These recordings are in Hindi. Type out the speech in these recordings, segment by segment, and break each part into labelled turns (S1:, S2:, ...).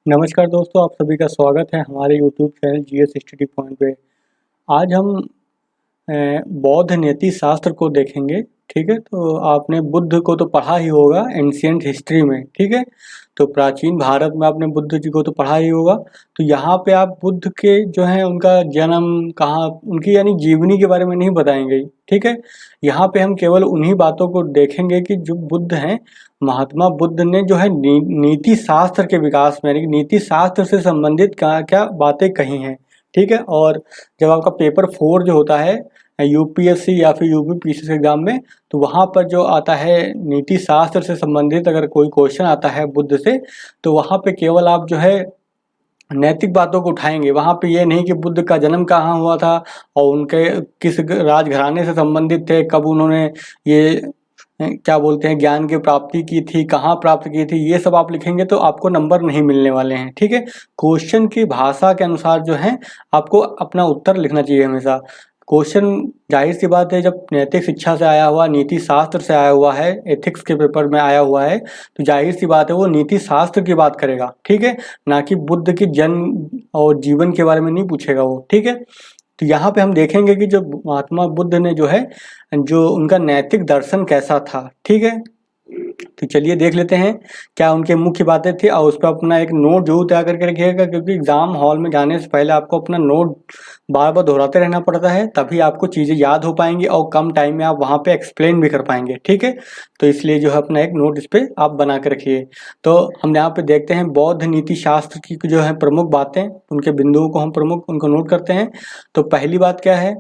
S1: नमस्कार दोस्तों, आप सभी का स्वागत है हमारे YouTube channel GS study point पे। आज हम बौद्ध नीति शास्त्र को देखेंगे। ठीक है, तो आपने बुद्ध को तो पढ़ा ही होगा एंशियंट हिस्ट्री में। ठीक है, तो प्राचीन भारत में आपने बुद्ध जी को तो पढ़ा ही होगा। तो यहाँ पे आप बुद्ध के जो है उनका जन्म कहाँ, उनकी यानी जीवनी के बारे में नहीं बताएंगे। ठीक है, यहाँ पे हम केवल उन्हीं बातों को देखेंगे कि जो बुद्ध हैं, महात्मा बुद्ध ने जो है नीति शास्त्र के विकास में यानी कि नीति शास्त्र से संबंधित क्या क्या बातें कही हैं। ठीक है, और जब आपका पेपर 4 जो होता है यूपीएससी या फिर यूपीपीसीसी एग्जाम में, तो वहाँ पर जो आता है नीति शास्त्र से संबंधित अगर कोई क्वेश्चन आता है बुद्ध से, तो वहाँ पे केवल आप जो है नैतिक बातों को उठाएंगे। वहाँ पे ये नहीं कि बुद्ध का जन्म कहाँ हुआ था और उनके किस राजघराने से संबंधित थे, कब उन्होंने ये क्या बोलते हैं ज्ञान की प्राप्ति की थी, कहाँ प्राप्त की थी, ये सब आप लिखेंगे तो आपको नंबर नहीं मिलने वाले हैं। ठीक है, क्वेश्चन की भाषा के अनुसार जो है आपको अपना उत्तर लिखना चाहिए हमेशा। क्वेश्चन जाहिर सी बात है, जब नैतिक शिक्षा से आया हुआ, नीति शास्त्र से आया हुआ है, एथिक्स के पेपर में आया हुआ है, तो जाहिर सी बात है वो नीति शास्त्र की बात करेगा। ठीक है, ना कि बुद्ध की जन्म और जीवन के बारे में नहीं पूछेगा वो। ठीक है, तो यहाँ पे हम देखेंगे कि जो महात्मा बुद्ध ने जो है, जो उनका नैतिक दर्शन कैसा था। ठीक है, तो चलिए देख लेते हैं क्या उनके मुख्य बातें थी, और उस पर अपना एक नोट जरूर तैयार करके रखिएगा, क्योंकि एग्जाम हॉल में जाने से पहले आपको अपना नोट बार बार दोहराते रहना पड़ता है, तभी आपको चीज़ें याद हो पाएंगी और कम टाइम में आप वहाँ पे एक्सप्लेन भी कर पाएंगे। ठीक है, तो इसलिए जो है अपना एक नोट इस पर आप बना के रखिए। तो हम यहाँ पे देखते हैं बौद्ध नीति शास्त्र की जो है प्रमुख बातें, उनके बिंदुओं को हम प्रमुख उनको नोट करते हैं। तो पहली बात क्या है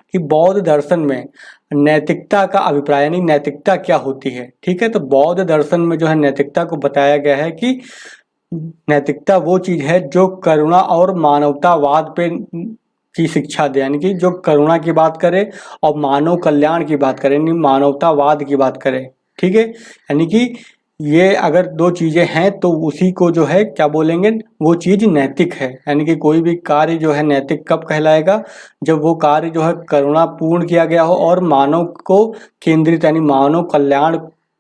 S1: कि बौद्ध दर्शन में नैतिकता का अभिप्राय यानी नैतिकता क्या होती है। ठीक है, तो बौद्ध दर्शन में जो है नैतिकता को बताया गया है कि नैतिकता वो चीज है जो करुणा और मानवतावाद पे की शिक्षा दे, यानी कि जो करुणा की बात करे और मानव कल्याण की बात करे, यानी मानवतावाद की बात करे। ठीक है, यानी कि ये अगर दो चीजें हैं तो उसी को जो है क्या बोलेंगे, वो चीज नैतिक है। यानी कि कोई भी कार्य जो है नैतिक कब कहलाएगा, जब वो कार्य जो है करुणापूर्ण किया गया हो और मानव को केंद्रित यानी मानव कल्याण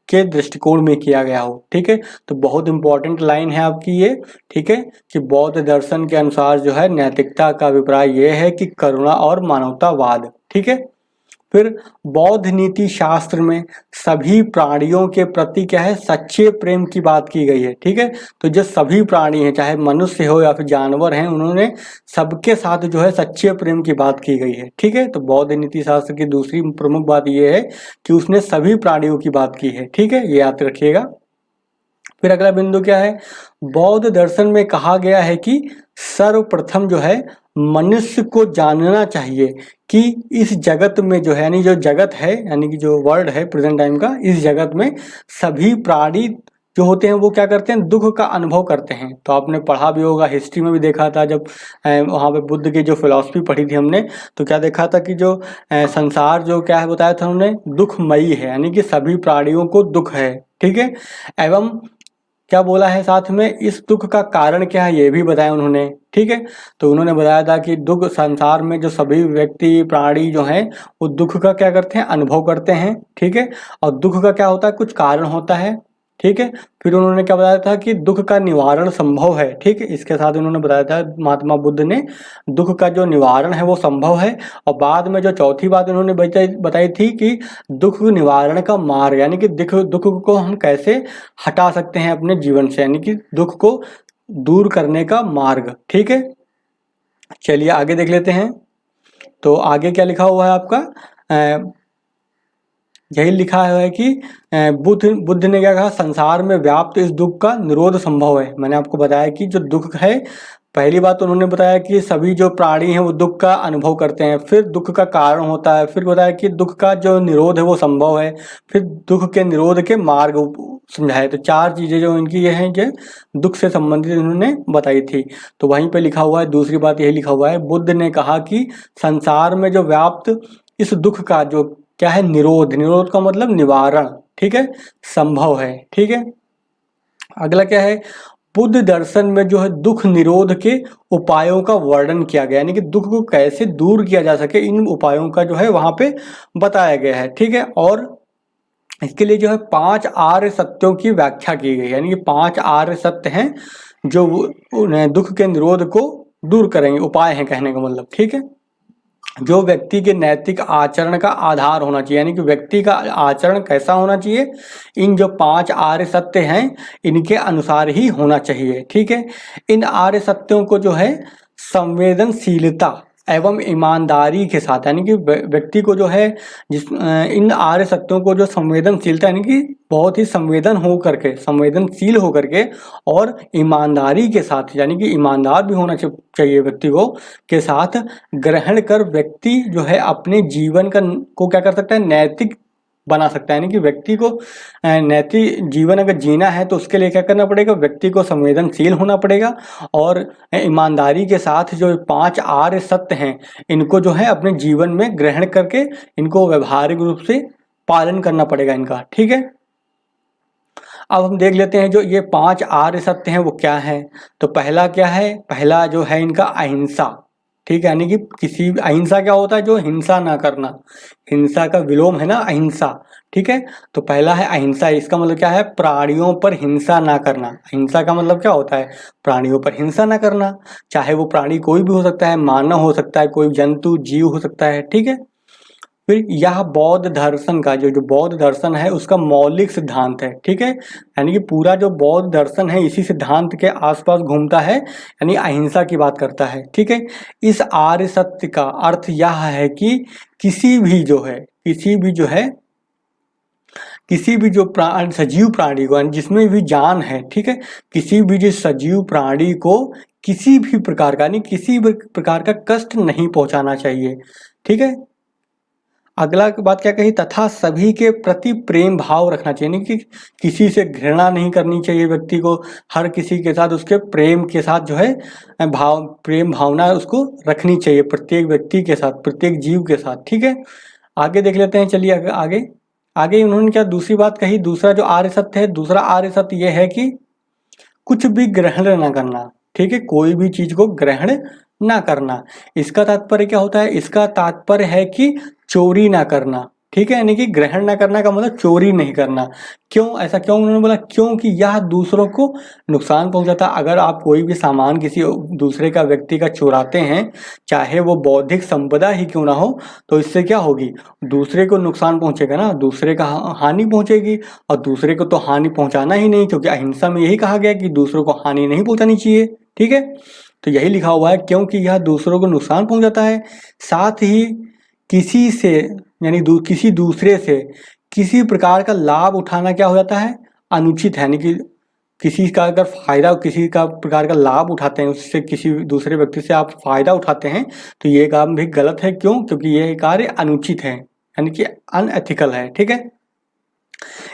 S1: के दृष्टिकोण में किया गया हो। ठीक है, तो बहुत इंपॉर्टेंट लाइन है आपकी ये। ठीक है, कि बौद्ध दर्शन के अनुसार जो है नैतिकता का अभिप्राय ये है कि करुणा और मानवतावाद। ठीक है, फिर बौद्ध नीति शास्त्र में सभी प्राणियों के प्रति क्या है, सच्चे प्रेम की बात की गई है। ठीक है, तो जो सभी प्राणी हैं, चाहे मनुष्य हो या फिर जानवर हैं, उन्होंने सबके साथ जो है सच्चे प्रेम की बात की गई है। ठीक है, तो बौद्ध नीति शास्त्र की दूसरी प्रमुख बात यह है कि उसने सभी प्राणियों की बात की है। ठीक है, ये याद रखिएगा। फिर अगला बिंदु क्या है, बौद्ध दर्शन में कहा गया है कि सर्वप्रथम जो है मनुष्य को जानना चाहिए कि इस जगत में जो है, यानी जो जगत है यानी कि जो वर्ल्ड है प्रेजेंट टाइम का, इस जगत में सभी प्राणी जो होते हैं वो क्या करते हैं, दुख का अनुभव करते हैं। तो आपने पढ़ा भी होगा, हिस्ट्री में भी देखा था, जब वहाँ पे बुद्ध की जो फिलॉसफी पढ़ी थी हमने, तो क्या देखा था कि जो संसार जो क्या है बताया था उन्होंने, दुखमयी है, यानी कि सभी प्राणियों को दुख है। ठीक है, एवं क्या बोला है साथ में, इस दुख का कारण क्या है ये भी बताया उन्होंने। ठीक है, तो उन्होंने बताया था कि दुख संसार में जो सभी व्यक्ति प्राणी जो हैं वो दुख का क्या करते हैं, अनुभव करते हैं। ठीक है, और दुख का क्या होता है, कुछ कारण होता है। ठीक है, फिर उन्होंने क्या बताया था कि दुख का निवारण संभव है। ठीक है, इसके साथ उन्होंने बताया था महात्मा बुद्ध ने, दुख का जो निवारण है वो संभव है। और बाद में जो चौथी बात उन्होंने बताई थी कि दुख निवारण का मार्ग, यानी कि दुख को हम कैसे हटा सकते हैं अपने जीवन से, यानी कि दुख को दूर करने का मार्ग। ठीक है, चलिए आगे देख लेते हैं। तो आगे क्या लिखा हुआ है आपका, यही लिखा है कि बुद्ध ने क्या कहा, संसार में व्याप्त इस दुख का निरोध संभव है। मैंने आपको बताया कि जो दुख है, पहली बात तो उन्होंने बताया कि सभी जो प्राणी हैं वो दुख का अनुभव करते हैं, फिर दुख का कारण होता है, फिर बताया कि दुख का जो निरोध है वो संभव है, फिर दुख के निरोध के मार्ग समझाए। तो चार चीजें जो इनकी ये हैं, जो दुख से संबंधित उन्होंने बताई थी। तो वहीं पे लिखा हुआ है, दूसरी बात यही लिखा हुआ है, बुद्ध ने कहा कि संसार में जो व्याप्त इस दुख का जो क्या है, निरोध, निरोध का मतलब निवारण, ठीक है, संभव है। ठीक है, अगला क्या है, बुद्ध दर्शन में जो है दुख निरोध के उपायों का वर्णन किया गया, यानी कि दुख को कैसे दूर किया जा सके, इन उपायों का जो है वहां पे बताया गया है। ठीक है, और इसके लिए जो है 5 आर्य सत्यों की व्याख्या की गई, यानी कि 5 आर्य सत्य हैं जो दुख के निरोध को दूर करेंगे, उपाय हैं कहने का मतलब, ठीक है। जो व्यक्ति के नैतिक आचरण का आधार होना चाहिए, यानी कि व्यक्ति का आचरण कैसा होना चाहिए, इन जो 5 आर्य सत्य हैं इनके अनुसार ही होना चाहिए, ठीक है। इन आर्य सत्यों को जो है संवेदनशीलता एवं ईमानदारी के साथ, यानी कि व्यक्ति को जो है इन आर्य सत्यों को जो संवेदनशीलता, यानी कि बहुत ही संवेदनशील हो करके और ईमानदारी के साथ, यानी कि ईमानदार भी होना चाहिए व्यक्ति को के साथ ग्रहण कर व्यक्ति जो है अपने जीवन को क्या कर सकता है, नैतिक बना सकता है। यानी कि व्यक्ति को नैतिक जीवन अगर जीना है तो उसके लिए क्या करना पड़ेगा, व्यक्ति को संवेदनशील होना पड़ेगा और ईमानदारी के साथ जो 5 आर्य सत्य हैं इनको जो है अपने जीवन में ग्रहण करके इनको व्यवहारिक रूप से पालन करना पड़ेगा इनका, ठीक है। अब हम देख लेते हैं जो ये 5 आर्य सत्य हैं वो क्या है। तो पहला क्या है, पहला जो है इनका अहिंसा, ठीक है। यानी कि किसी अहिंसा क्या होता है, जो हिंसा ना करना, हिंसा का विलोम है ना अहिंसा, ठीक है। तो पहला है अहिंसा, इसका मतलब क्या है, प्राणियों पर हिंसा ना करना। अहिंसा का मतलब क्या होता है, प्राणियों पर हिंसा ना करना, चाहे वो प्राणी कोई भी हो सकता है, मानव हो सकता है, कोई जंतु जीव हो सकता है, ठीक है। फिर यह बौद्ध दर्शन का जो बौद्ध दर्शन है उसका मौलिक सिद्धांत है, ठीक है। यानी कि पूरा जो बौद्ध दर्शन है इसी सिद्धांत के आसपास घूमता है, यानी अहिंसा की बात करता है, ठीक है। इस आर्य सत्य का अर्थ यह है कि किसी भी जो सजीव प्राणी को, जिसमें भी जान है, ठीक है, किसी भी जो सजीव प्राणी को किसी भी प्रकार का, यानी किसी भी प्रकार का कष्ट नहीं पहुंचाना चाहिए, ठीक है। अगला बात क्या कही, तथा सभी के प्रति प्रेम भाव रखना चाहिए, यानी कि किसी से घृणा नहीं करनी चाहिए व्यक्ति को, हर किसी के साथ उसके प्रेम के साथ जो है प्रेम भावना उसको रखनी चाहिए, प्रत्येक व्यक्ति के साथ, प्रत्येक जीव के साथ, ठीक है। आगे देख लेते हैं, चलिए आगे आगे उन्होंने क्या दूसरी बात कही, दूसरा जो आर्य सत्य है, दूसरा आर्य सत्य यह है कि कुछ भी ग्रहण ना करना, ठीक है, कोई भी चीज को ग्रहण ना करना। इसका तात्पर्य क्या होता है, इसका तात्पर्य है कि चोरी ना करना, ठीक है। यानी कि ग्रहण ना करना का मतलब चोरी नहीं करना। क्यों ऐसा, क्यों उन्होंने बोला, क्योंकि यह दूसरों को नुकसान पहुंचाता। अगर आप कोई भी सामान किसी दूसरे का व्यक्ति का चुराते हैं, चाहे वो बौद्धिक संपदा ही क्यों ना हो, तो इससे क्या होगी, दूसरे को नुकसान पहुंचेगा ना, दूसरे का हानि पहुंचेगी, और दूसरे को तो हानि पहुंचाना ही नहीं, क्योंकि अहिंसा में यही कहा गया कि दूसरों को हानि नहीं पहुंचानी चाहिए, ठीक है। तो यही लिखा हुआ है, क्योंकि यह दूसरों को नुकसान पहुंचाता है, साथ ही किसी से यानी किसी दूसरे से किसी प्रकार का लाभ उठाना क्या हो जाता है, अनुचित है। यानी कि किसी का अगर फायदा, किसी का प्रकार का लाभ उठाते हैं, उससे किसी दूसरे व्यक्ति से आप फायदा उठाते हैं, तो ये काम भी गलत है। क्यों, क्योंकि ये कार्य अनुचित है, यानी कि अनएथिकल है, ठीक है।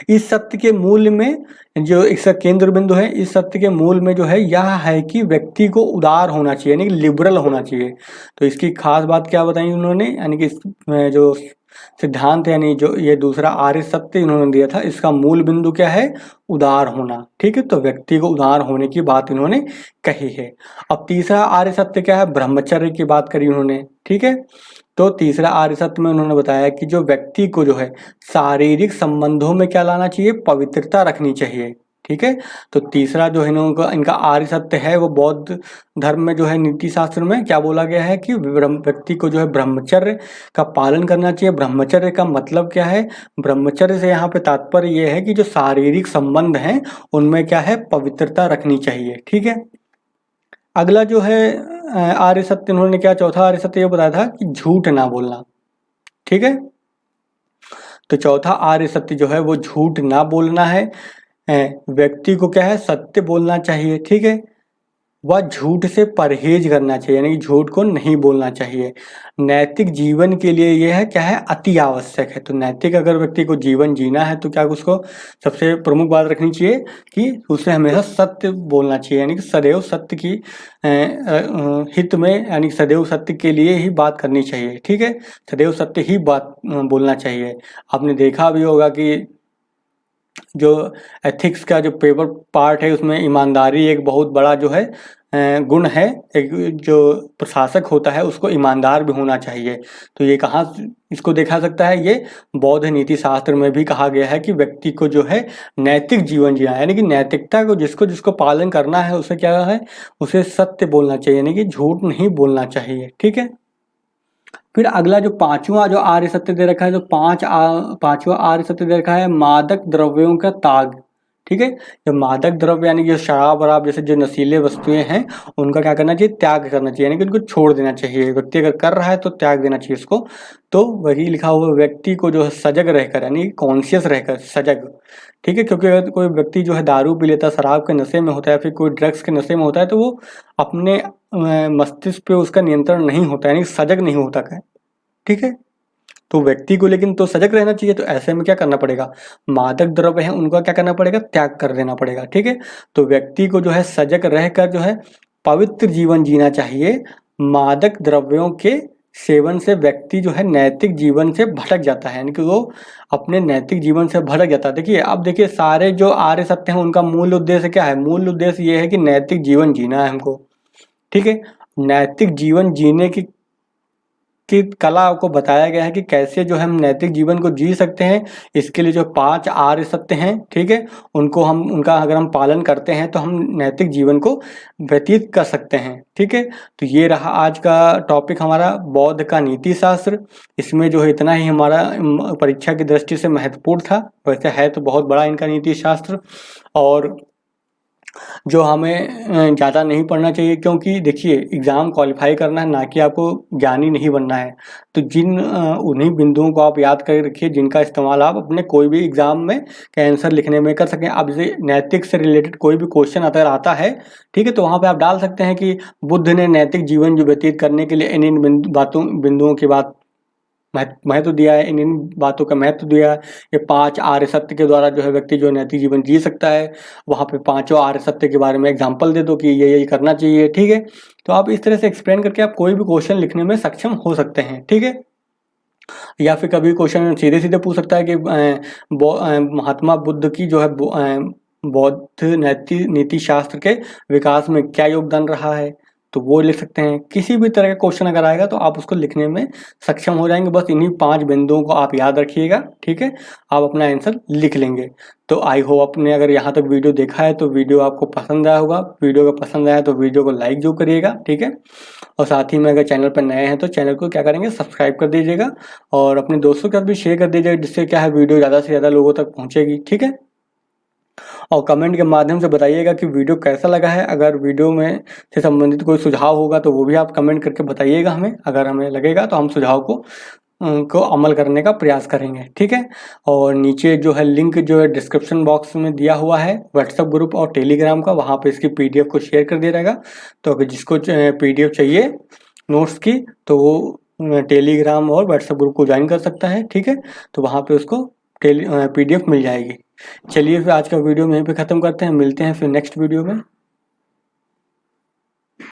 S1: इस सत्य के मूल में जो इसका केंद्र बिंदु है, इस सत्य के मूल में जो है यह है कि व्यक्ति को उदार होना चाहिए, यानी कि लिबरल होना चाहिए। तो इसकी खास बात क्या बताई उन्होंने, यानी कि जो सिद्धांत यानी जो ये दूसरा आर्य सत्य इन्होंने दिया था, इसका मूल बिंदु क्या है, उदार होना, ठीक है। तो व्यक्ति को उदार होने की बात इन्होंने कही है। अब तीसरा आर्य सत्य क्या है, ब्रह्मचर्य की बात करी उन्होंने, ठीक है। तो तीसरा आर्य सत्य में उन्होंने बताया कि जो व्यक्ति को जो है शारीरिक संबंधों में क्या लाना चाहिए, पवित्रता रखनी चाहिए, ठीक है। तो तीसरा जो है इनका आर्य सत्य है, वो बौद्ध धर्म में जो है नीति शास्त्र में क्या बोला गया है कि व्यक्ति को जो है ब्रह्मचर्य का पालन करना चाहिए। ब्रह्मचर्य का मतलब क्या है, ब्रह्मचर्य से यहाँ पे तात्पर्य ये है कि जो शारीरिक संबंध हैं उनमें क्या है, पवित्रता रखनी चाहिए, ठीक है। अगला जो है आर्य सत्य उन्होंने क्या, चौथा आर्य सत्य ये बताया था कि झूठ ना बोलना, ठीक है। तो चौथा आर्य सत्य जो है वो झूठ ना बोलना है। व्यक्ति को क्या है, सत्य बोलना चाहिए, ठीक है। वह झूठ से परहेज करना चाहिए, यानी कि झूठ को नहीं बोलना चाहिए। नैतिक जीवन के लिए यह है क्या है, अति आवश्यक है। तो नैतिक अगर व्यक्ति को जीवन जीना है तो क्या उसको सबसे प्रमुख बात रखनी चाहिए कि उसे हमेशा सत्य बोलना चाहिए, यानी कि सदैव सत्य की हित में, यानी कि सदैव सत्य के लिए ही बात करनी चाहिए, ठीक है। सदैव सत्य ही बात बोलना चाहिए। आपने देखा भी होगा कि जो एथिक्स का जो पेपर पार्ट है उसमें ईमानदारी एक बहुत बड़ा जो है गुण है, एक जो प्रशासक होता है उसको ईमानदार भी होना चाहिए। तो ये कहाँ इसको देखा सकता है, ये बौद्ध नीति शास्त्र में भी कहा गया है कि व्यक्ति को जो है नैतिक जीवन जीना है, यानी कि नैतिकता को जिसको जिसको पालन करना है उसे क्या है, उसे सत्य बोलना चाहिए, यानी कि झूठ नहीं बोलना चाहिए। ठीक है। फिर अगला जो पांचवा जो आर्य सत्य दे रखा है, जो पांचवा आर्य सत्य दे रखा है, मादक द्रव्यों का त्याग। ठीक है। जो मादक द्रव्य यानी कि शराब वराब जैसे जो नशीले वस्तुएं हैं उनका क्या करना चाहिए, त्याग करना चाहिए, यानी कि उनको छोड़ देना चाहिए। व्यक्ति अगर कर रहा है तो त्याग देना चाहिए इसको। तो वही लिखा हुआ व्यक्ति को जो है सजग रहकर, यानी कॉन्शियस रहकर, सजग। ठीक है। क्योंकि अगर कोई व्यक्ति जो है दारू पी लेता है, शराब के नशे में होता है, फिर कोई ड्रग्स के नशे में होता है, तो वो अपने मस्तिष्क पे उसका नियंत्रण नहीं होता, यानी सजग नहीं होता है। ठीक है। तो व्यक्ति को लेकिन तो सजग रहना चाहिए। तो ऐसे में क्या करना पड़ेगा, मादक द्रव्य है उनका क्या करना पड़ेगा, त्याग कर देना पड़ेगा। ठीक है। तो व्यक्ति को जो है सजग रहकर जो है पवित्र जीवन जीना चाहिए। मादक द्रव्यों के सेवन से व्यक्ति जो है नैतिक जीवन से भटक जाता है, यानी कि वो अपने नैतिक जीवन से भटक जाता है। देखिए अब देखिए सारे जो आर्य सत्य हैं उनका मूल उद्देश्य क्या है, मूल उद्देश्य ये है कि नैतिक जीवन जीना है हमको। ठीक है। नैतिक जीवन जीने की कला को बताया गया है कि कैसे जो है हम नैतिक जीवन को जी सकते हैं। इसके लिए जो 5 आर्य सत्य हैं, ठीक है, उनका अगर हम पालन करते हैं तो हम नैतिक जीवन को व्यतीत कर सकते हैं। ठीक है। तो ये रहा आज का टॉपिक हमारा, बौद्ध का नीति शास्त्र। इसमें जो है इतना ही हमारा परीक्षा की दृष्टि से महत्वपूर्ण था। वैसे है तो बहुत बड़ा इनका नीति शास्त्र, और जो हमें ज़्यादा नहीं पढ़ना चाहिए, क्योंकि देखिए एग्ज़ाम क्वालिफाई करना है, ना कि आपको ज्ञानी नहीं बनना है। तो उन्हीं बिंदुओं को आप याद कर रखिए जिनका इस्तेमाल आप अपने कोई भी एग्ज़ाम में का आंसर लिखने में कर सकें। अब जैसे नैतिक से रिलेटेड कोई भी क्वेश्चन अगर आता है, ठीक है, तो वहाँ पे आप डाल सकते हैं कि बुद्ध ने नैतिक जीवन जो व्यतीत करने के लिए इन बिंदुओं की बात महत्व दिया है, इन बातों का महत्व दिया है। ये 5 आर्य सत्य के द्वारा जो है व्यक्ति जो नैतिक जीवन जी सकता है। वहाँ पे 5 आर्य सत्य के बारे में एग्जाम्पल दे दो कि ये करना चाहिए। ठीक है। तो आप इस तरह से एक्सप्लेन करके आप कोई भी क्वेश्चन लिखने में सक्षम हो सकते हैं। ठीक है। या फिर कभी क्वेश्चन सीधे सीधे पूछ सकता है कि महात्मा बुद्ध की जो है बौद्ध नीति शास्त्र के विकास में क्या योगदान रहा है, तो वो लिख सकते हैं। किसी भी तरह का क्वेश्चन अगर आएगा तो आप उसको लिखने में सक्षम हो जाएंगे। बस इन्हीं 5 बिंदुओं को आप याद रखिएगा। ठीक है। आप अपना आंसर लिख लेंगे। तो आई होप आपने अगर यहाँ तक वीडियो देखा है तो वीडियो आपको पसंद आया होगा। वीडियो का पसंद आया तो वीडियो को लाइक जो करिएगा। ठीक है। और साथ ही में अगर चैनल पर नए हैं तो चैनल को क्या करेंगे, सब्सक्राइब कर दीजिएगा, और अपने दोस्तों के साथ भी शेयर कर दीजिएगा, जिससे क्या है वीडियो ज़्यादा से ज़्यादा लोगों तक पहुँचेगी। ठीक है। और कमेंट के माध्यम से बताइएगा कि वीडियो कैसा लगा है। अगर वीडियो में से संबंधित कोई सुझाव होगा तो वो भी आप कमेंट करके बताइएगा हमें। अगर हमें लगेगा तो हम सुझाव को अमल करने का प्रयास करेंगे। ठीक है। और नीचे जो है लिंक जो है डिस्क्रिप्शन बॉक्स में दिया हुआ है व्हाट्सएप ग्रुप और टेलीग्राम का, वहाँ पे इसकी PDF को शेयर कर दिया जाएगा। तो अगर जिसको PDF चाहिए नोट्स की तो वो टेलीग्राम और व्हाट्सएप ग्रुप को ज्वाइन कर सकता है। ठीक है। तो वहाँ पे उसको PDF मिल जाएगी। चलिए फिर आज का वीडियो यहीं पे ख़त्म करते हैं, मिलते हैं फिर नेक्स्ट वीडियो में।